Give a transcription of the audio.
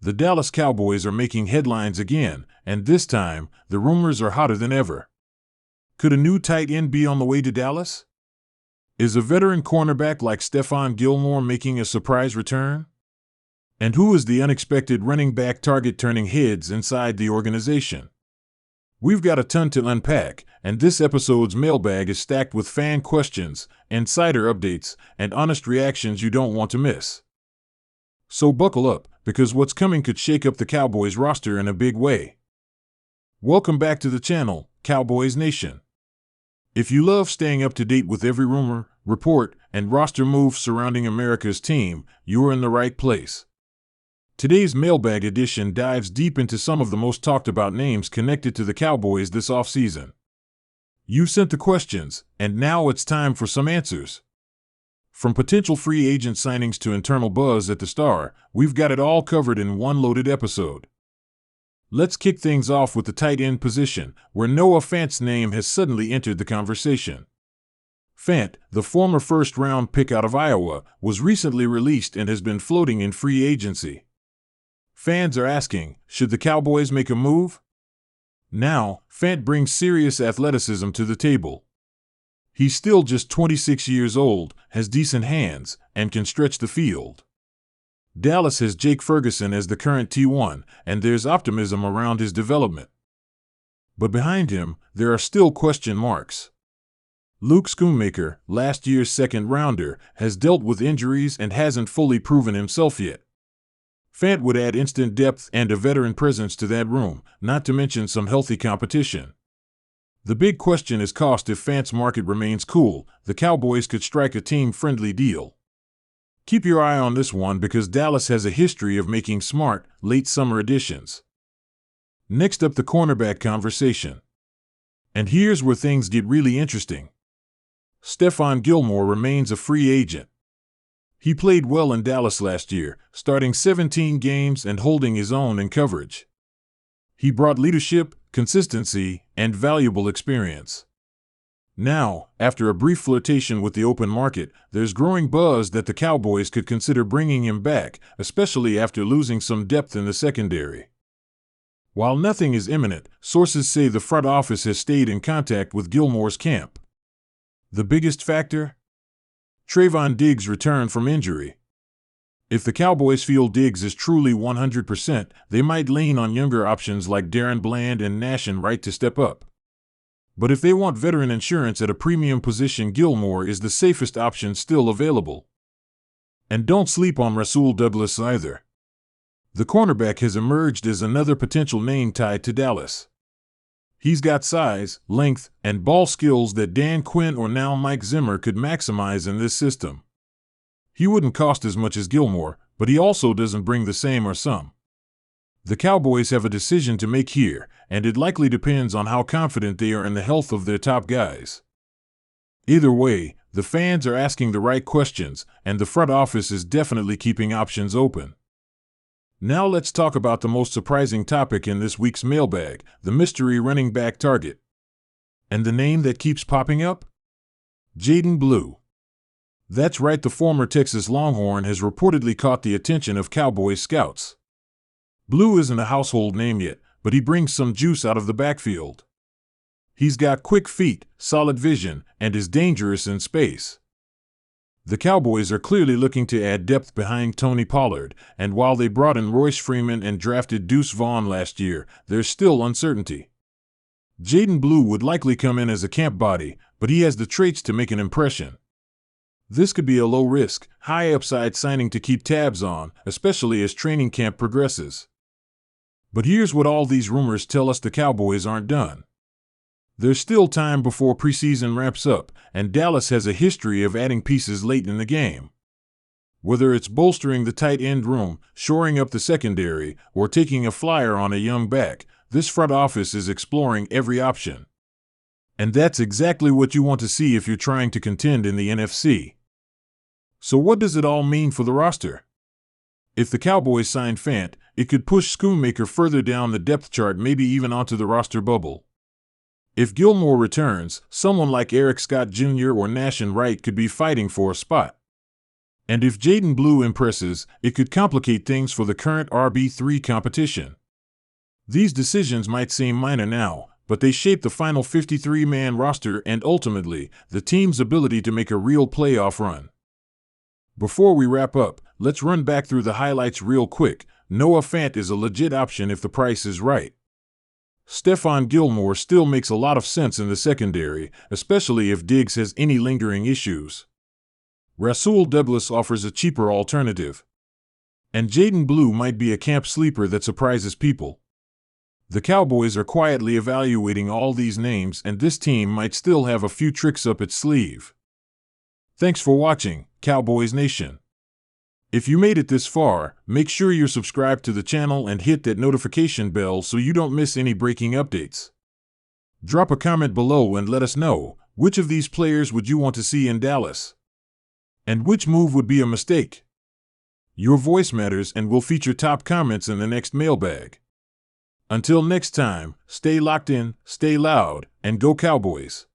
The Dallas Cowboys are making headlines again, and this time, the rumors are hotter than ever. Could a new tight end be on the way to Dallas? Is a veteran cornerback like Stephon Gilmore making a surprise return? And who is the unexpected running back target turning heads inside the organization? We've got a ton to unpack, and this episode's mailbag is stacked with fan questions, insider updates, and honest reactions you don't want to miss. So buckle up, because what's coming could shake up the Cowboys roster in a big way. Welcome back to the channel, Cowboys Nation. If you love staying up to date with every rumor, report, and roster move surrounding America's team, you're in the right place. Today's mailbag edition dives deep into some of the most talked about names connected to the Cowboys this offseason. You sent the questions, and now it's time for some answers. From potential free agent signings to internal buzz at the Star, we've got it all covered in one loaded episode. Let's kick things off with the tight end position, where Noah Fant's name has suddenly entered the conversation. Fant, the former first-round pick out of Iowa, was recently released and has been floating in free agency. Fans are asking, should the Cowboys make a move? Now, Fant brings serious athleticism to the table. He's still just 26 years old, has decent hands, and can stretch the field. Dallas has Jake Ferguson as the current T1, and there's optimism around his development. But behind him, there are still question marks. Luke Schoonmaker, last year's second-rounder, has dealt with injuries and hasn't fully proven himself yet. Fant would add instant depth and a veteran presence to that room, not to mention some healthy competition. The big question is cost. If Fant's market remains cool, the Cowboys could strike a team-friendly deal. Keep your eye on this one because Dallas has a history of making smart, late-summer additions. Next up, the cornerback conversation. And here's where things get really interesting. Stephon Gilmore remains a free agent. He played well in Dallas last year, starting 17 games and holding his own in coverage. He brought leadership, consistency, and valuable experience. Now, after a brief flirtation with the open market, there's growing buzz that the Cowboys could consider bringing him back, especially after losing some depth in the secondary. While nothing is imminent, sources say the front office has stayed in contact with Gilmore's camp. The biggest factor? Trayvon Diggs' return from injury. If the Cowboys feel Diggs is truly 100%, they might lean on younger options like Darren Bland and Nashan Wright to step up. But if they want veteran insurance at a premium position, Gilmore is the safest option still available. And don't sleep on Rasul Douglas either. The cornerback has emerged as another potential name tied to Dallas. He's got size, length, and ball skills that Dan Quinn or now Mike Zimmer could maximize in this system. He wouldn't cost as much as Gilmore, but he also doesn't bring the same or some. The Cowboys have a decision to make here, and it likely depends on how confident they are in the health of their top guys. Either way, the fans are asking the right questions, and the front office is definitely keeping options open. Now let's talk about the most surprising topic in this week's mailbag, the mystery running back target. And the name that keeps popping up? Jaydon Blue. That's right, the former Texas Longhorn has reportedly caught the attention of Cowboys scouts. Blue isn't a household name yet, but he brings some juice out of the backfield. He's got quick feet, solid vision, and is dangerous in space. The Cowboys are clearly looking to add depth behind Tony Pollard, and while they brought in Royce Freeman and drafted Deuce Vaughn last year, there's still uncertainty. Jaydon Blue would likely come in as a camp body, but he has the traits to make an impression. This could be a low-risk, high-upside signing to keep tabs on, especially as training camp progresses. But here's what all these rumors tell us: the Cowboys aren't done. There's still time before preseason ramps up, and Dallas has a history of adding pieces late in the game. Whether it's bolstering the tight end room, shoring up the secondary, or taking a flyer on a young back, this front office is exploring every option. And that's exactly what you want to see if you're trying to contend in the NFC. So what does it all mean for the roster? If the Cowboys sign Fant, it could push Schoonmaker further down the depth chart, maybe even onto the roster bubble. If Gilmore returns, someone like Eric Scott Jr. or Nashan Wright could be fighting for a spot. And if Jaden Blue impresses, it could complicate things for the current RB3 competition. These decisions might seem minor now, but they shape the final 53-man roster and ultimately, the team's ability to make a real playoff run. Before we wrap up, let's run back through the highlights real quick. Noah Fant is a legit option if the price is right. Stephon Gilmore still makes a lot of sense in the secondary, especially if Diggs has any lingering issues. Rasul Douglas offers a cheaper alternative. And Jaden Blue might be a camp sleeper that surprises people. The Cowboys are quietly evaluating all these names, and this team might still have a few tricks up its sleeve. Thanks for watching, Cowboys Nation. If you made it this far, make sure you're subscribed to the channel and hit that notification bell so you don't miss any breaking updates. Drop a comment below and let us know, which of these players would you want to see in Dallas? And which move would be a mistake? Your voice matters, and we'll feature top comments in the next mailbag. Until next time, stay locked in, stay loud, and go Cowboys!